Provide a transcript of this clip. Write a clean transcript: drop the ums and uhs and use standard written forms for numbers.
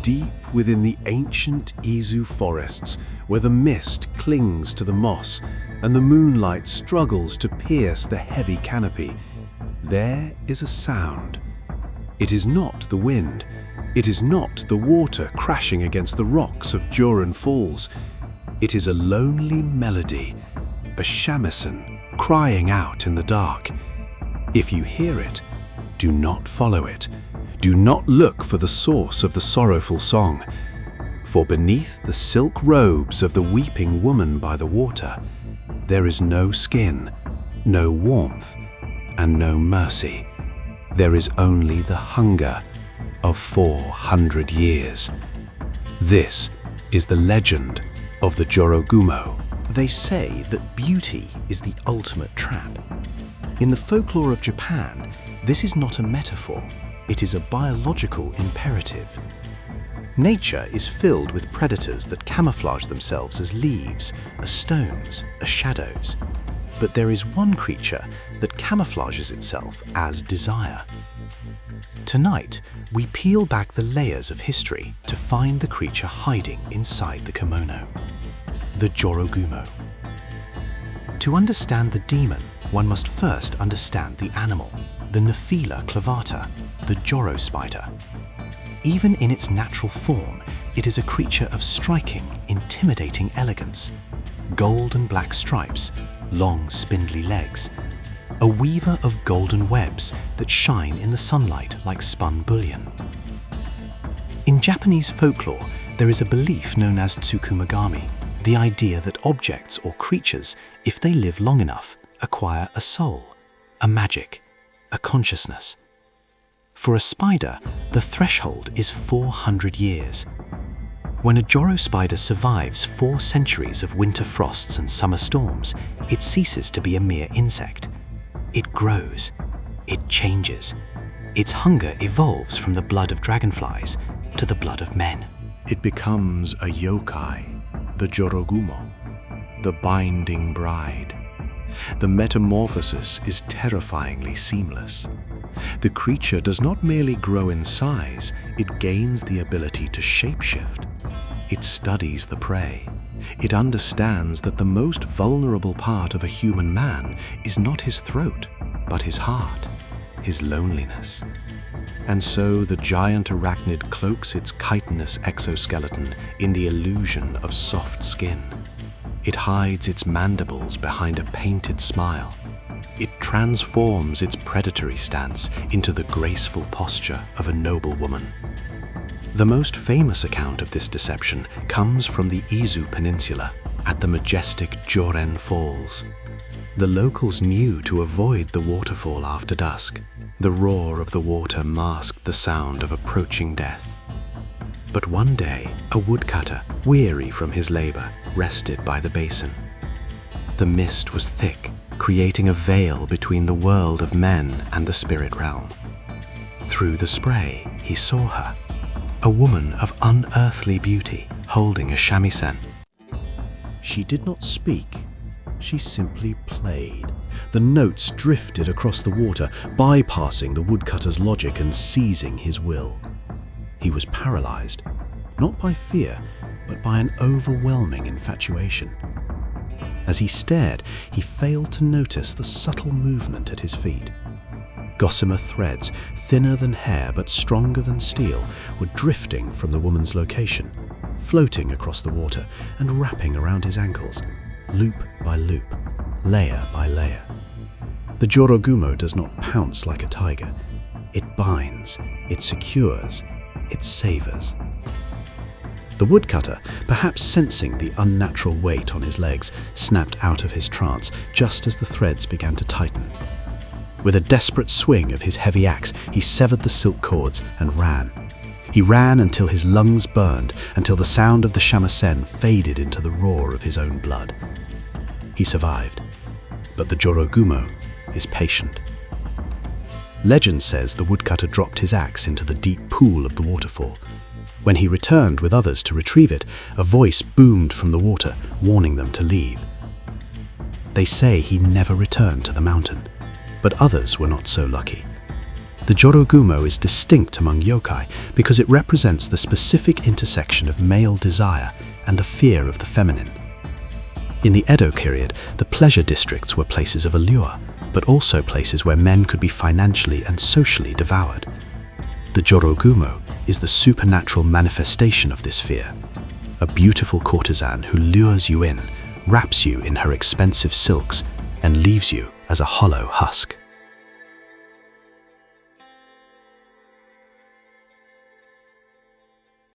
deep within the ancient Izu forests, where the mist clings to the moss and the moonlight struggles to pierce the heavy canopy, there is a sound. It is not the wind. It is not the water crashing against the rocks of Jōren Falls. It is a lonely melody, a shamisen crying out in the dark. If you hear it, do not follow it. Do not look for the source of the sorrowful song, for beneath the silk robes of the weeping woman by the water, there is no skin, no warmth, and no mercy. There is only the hunger of 400 years. This is the legend of the Jorogumo. They say that beauty is the ultimate trap. In the folklore of Japan, this is not a metaphor, it is a biological imperative. Nature is filled with predators that camouflage themselves as leaves, as stones, as shadows. But there is one creature that camouflages itself as desire. Tonight, we peel back the layers of history to find the creature hiding inside the kimono, the Jorogumo. To understand the demon, one must first understand the animal, the Nephila clavata, the Joro spider. Even in its natural form, it is a creature of striking, intimidating elegance. Gold and black stripes, long spindly legs, a weaver of golden webs that shine in the sunlight like spun bullion. In Japanese folklore, there is a belief known as tsukumogami, the idea that objects or creatures, if they live long enough, acquire a soul, a magic, a consciousness. For a spider, the threshold is 400 years. When a Joro spider survives 4 centuries of winter frosts and summer storms, it ceases to be a mere insect. It grows. It changes. Its hunger evolves from the blood of dragonflies to the blood of men. It becomes a yokai, the Jorogumo, the binding bride. The metamorphosis is terrifyingly seamless. The creature does not merely grow in size, it gains the ability to shapeshift. It studies the prey. It understands that the most vulnerable part of a human man is not his throat, but his heart, his loneliness. And so the giant arachnid cloaks its chitinous exoskeleton in the illusion of soft skin. It hides its mandibles behind a painted smile. It transforms its predatory stance into the graceful posture of a noble woman. The most famous account of this deception comes from the Izu Peninsula at the majestic Jōren Falls. The locals knew to avoid the waterfall after dusk. The roar of the water masked the sound of approaching death. But one day, a woodcutter, weary from his labor, rested by the basin. The mist was thick, creating a veil between the world of men and the spirit realm. Through the spray, he saw her, a woman of unearthly beauty, holding a shamisen. She did not speak. She simply played. The notes drifted across the water, bypassing the woodcutter's logic and seizing his will. He was paralyzed, not by fear, but by an overwhelming infatuation. As he stared, he failed to notice the subtle movement at his feet. Gossamer threads, thinner than hair but stronger than steel, were drifting from the woman's location, floating across the water and wrapping around his ankles, loop by loop, layer by layer. The Jorogumo does not pounce like a tiger. It binds, it secures, it savors. The woodcutter, perhaps sensing the unnatural weight on his legs, snapped out of his trance just as the threads began to tighten. With a desperate swing of his heavy axe, he severed the silk cords and ran. He ran until his lungs burned, until the sound of the shamisen faded into the roar of his own blood. He survived, but the Jorogumo is patient. Legend says the woodcutter dropped his axe into the deep pool of the waterfall. When he returned with others to retrieve it, a voice boomed from the water, warning them to leave. They say he never returned to the mountain, but others were not so lucky. The Jorogumo is distinct among yokai because it represents the specific intersection of male desire and the fear of the feminine. In the Edo period, the pleasure districts were places of allure, but also places where men could be financially and socially devoured. The Jorogumo is the supernatural manifestation of this fear. A beautiful courtesan who lures you in, wraps you in her expensive silks, and leaves you as a hollow husk.